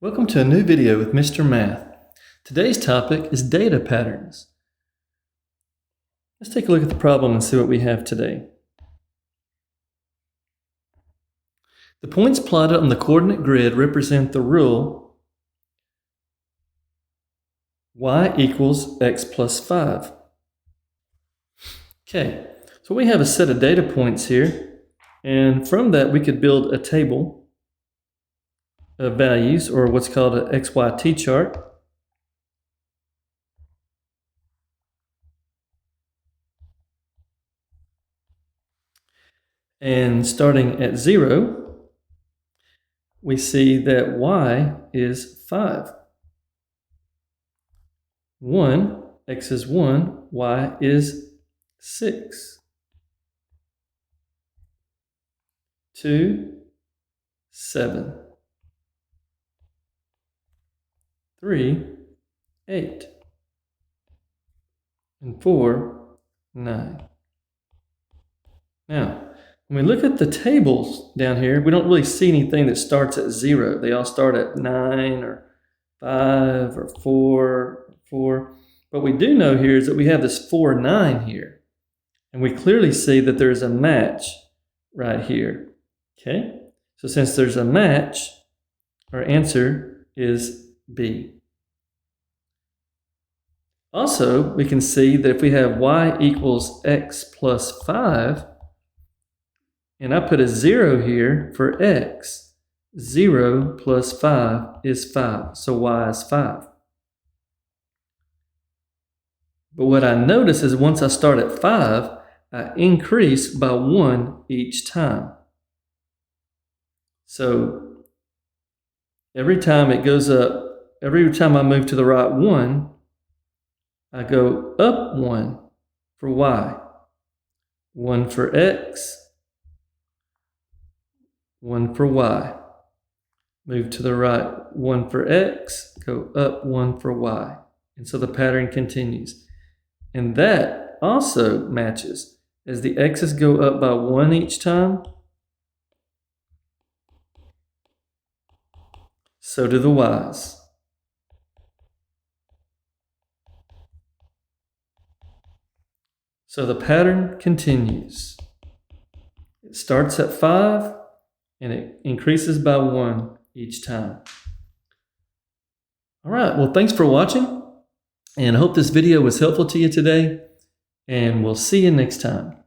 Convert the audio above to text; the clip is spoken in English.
Welcome to a new video with Mr. Math. Today's topic is data patterns. Let's take a look at the problem and see what we have today. The points plotted on the coordinate grid represent the rule y equals x plus 5. Okay, so we have a set of data points here, and from that we could build a table of values, or what's called an XYT chart. And starting at 0, we see that y is 5. 1, x is 1, y is 6. 2, 7. 3, 8. And 4, 9. Now, when we look at the tables down here, we don't really see anything that starts at 0. They all start at 9 or 5 or 4. What we do know here is that we have this 4, 9 here. And we clearly see that there's a match right here. Okay? So since there's a match, our answer is B. Also, we can see that if we have y equals x plus 5, and I put a 0 here for x, 0 plus 5 is 5, so y is 5. But what I notice is once I start at 5, I increase by 1 each time. So every time it goes up, every time I move to the right 1, I go up 1 for y, 1 for x, 1 for y. Move to the right, 1 for x, go up 1 for y. And so the pattern continues. And that also matches. As the x's go up by 1 each time, so do the y's. So the pattern continues. It starts at 5 and it increases by 1 each time. All right, well, thanks for watching, and I hope this video was helpful to you today, and we'll see you next time.